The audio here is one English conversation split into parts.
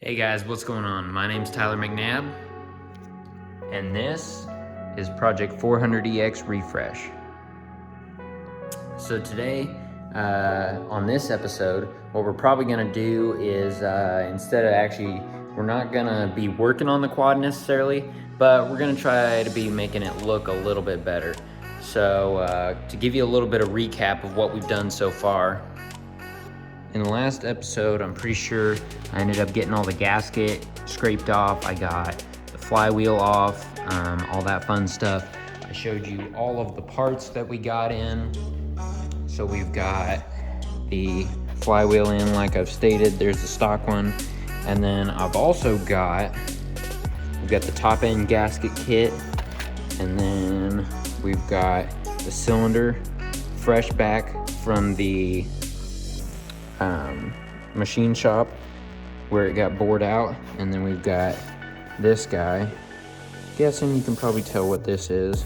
Hey guys, what's going on? My name's Tyler McNabb, and this is Project 400EX Refresh. So today, on this episode, what we're probably gonna do is, we're not gonna be working on the quad necessarily, but we're gonna try to be making it look a little bit better. So to give you a little bit of recap of what we've done so far, in the last episode, I'm pretty sure I ended up getting all the gasket scraped off. I got the flywheel off, all that fun stuff. I showed you all of the parts that we got in. So we've got the flywheel in, like I've stated, there's the stock one. And then I've also we've got the top end gasket kit. And then we've got the cylinder fresh back from the machine shop where it got bored out. And then we've got this guy. Guessing you can probably tell what this is.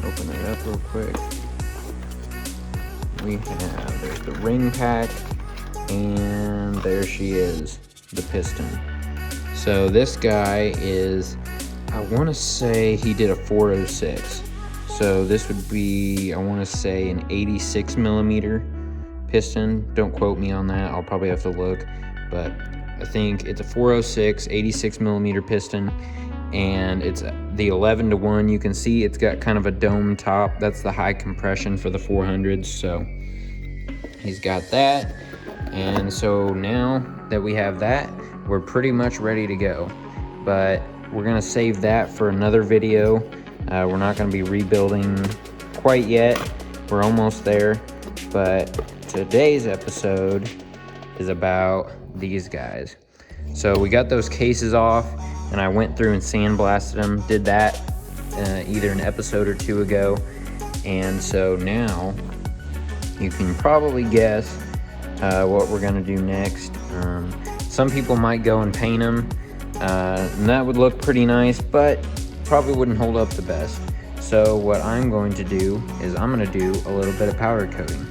Open it up real quick. There's the ring pack, and there she is, the piston. So this guy is, I want to say he did a 406. So this would be, I want to say, an 86 millimeter piston. Don't quote me on that, I'll probably have to look, but I think it's a 406 86 millimeter piston, and it's the 11-to-1. You can see it's got kind of a dome top. That's the high compression for the 400s. So he's got that, and so now that we have that, we're pretty much ready to go. But we're gonna save that for another video. We're not gonna be rebuilding quite yet. We're almost there, but today's episode is about these guys. So we got those cases off, and I went through and sandblasted them. Did that either an episode or two ago. And so now you can probably guess what we're gonna do next. Some people might go and paint them, and that would look pretty nice, but probably wouldn't hold up the best. So what I'm going to do is I'm gonna do a little bit of powder coating.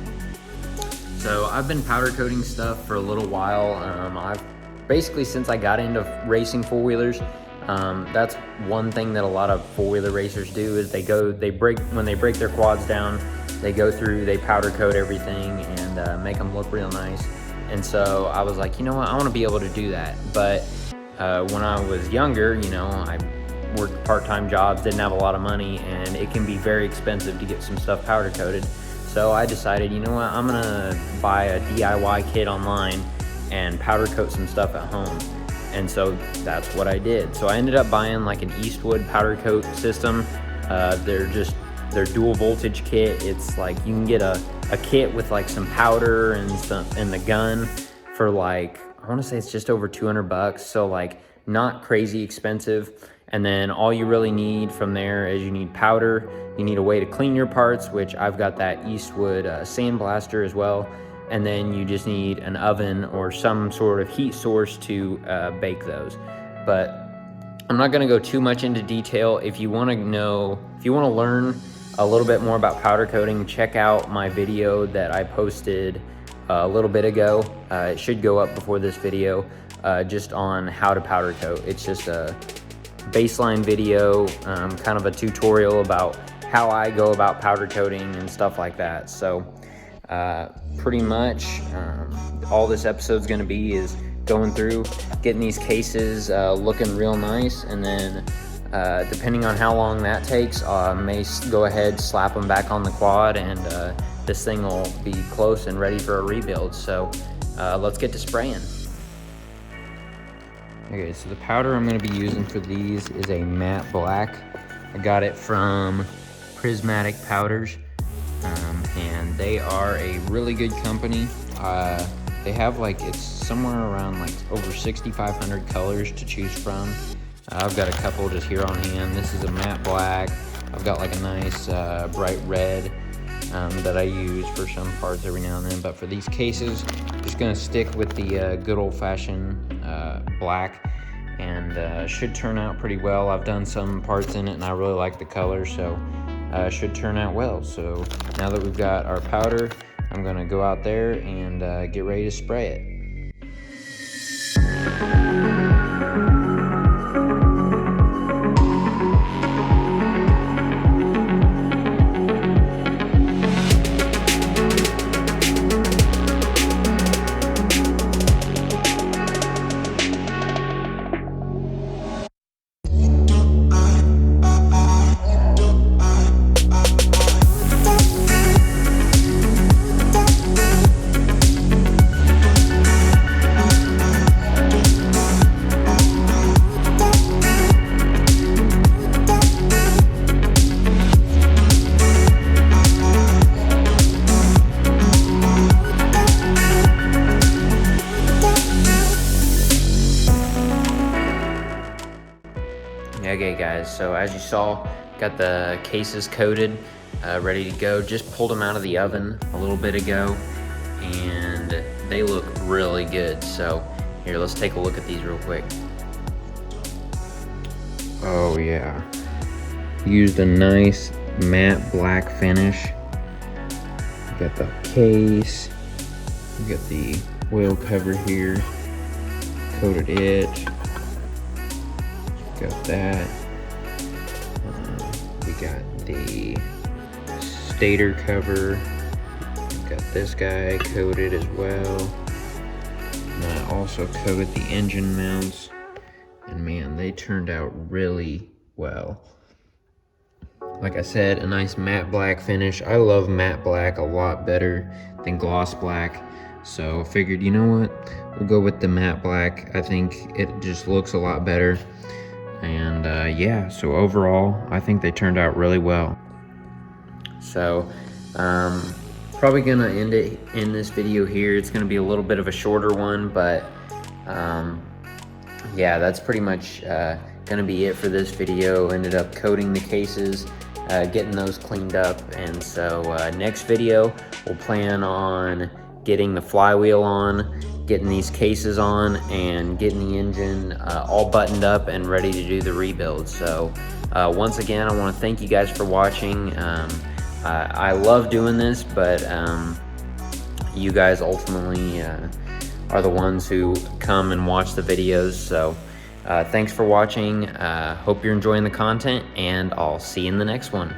So I've been powder coating stuff for a little while. I've basically, since I got into racing four-wheelers, that's one thing that a lot of four-wheeler racers do is when they break their quads down, they go through, they powder coat everything and make them look real nice. And so I was like, you know what, I want to be able to do that. But when I was younger, I worked part-time jobs, didn't have a lot of money, and it can be very expensive to get some stuff powder coated. So I decided, you know what, I'm gonna buy a DIY kit online and powder coat some stuff at home. And so that's what I did. So I ended up buying like an Eastwood powder coat system. They're dual voltage kit. It's like you can get a kit with like some powder and the gun for like, I wanna say it's just over $200. So like not crazy expensive. And then all you really need from there is you need powder, you need a way to clean your parts, which I've got that Eastwood sandblaster as well. And then you just need an oven or some sort of heat source to bake those. But I'm not gonna go too much into detail. If you wanna learn a little bit more about powder coating, check out my video that I posted a little bit ago. It should go up before this video, just on how to powder coat. It's just a baseline video, kind of a tutorial about how I go about powder coating and stuff like that. So pretty much all this episode's going to be is going through, getting these cases looking real nice, and then depending on how long that takes, I may go ahead, slap them back on the quad, and this thing will be close and ready for a rebuild. So let's get to spraying. Okay, so the powder I'm going to be using for these is a matte black. I got it from Prismatic Powders, and they are a really good company. They have it's somewhere around over 6,500 colors to choose from. I've got a couple just here on hand. This is a matte black. I've got a nice bright red that I use for some parts every now and then. But for these cases, I'm just going to stick with the good old-fashioned black, and should turn out pretty well. I've done some parts in it and I really like the color, so should turn out well. So now that we've got our powder, I'm gonna go out there and get ready to spray it. Okay guys, so as you saw, got the cases coated, ready to go. Just pulled them out of the oven a little bit ago, and they look really good. So here, let's take a look at these real quick. Oh yeah, used a nice matte black finish. Got the case, we got the wheel cover here, coated it, got that. We got the stator cover, got this guy coated as well. And I also coated the engine mounts, and man, they turned out really well. Like I said, a nice matte black finish. I love matte black a lot better than gloss black, so figured, you know what, we'll go with the matte black. I think it just looks a lot better. And yeah, so overall, I think they turned out really well. So, probably gonna end this video here. It's gonna be a little bit of a shorter one, but yeah, that's pretty much gonna be it for this video. Ended up coating the cases, getting those cleaned up, and so next video, we'll plan on getting the flywheel on, getting these cases on, and getting the engine all buttoned up and ready to do the rebuild. So once again, I want to thank you guys for watching. I love doing this, but you guys ultimately are the ones who come and watch the videos. So thanks for watching. Hope you're enjoying the content, and I'll see you in the next one.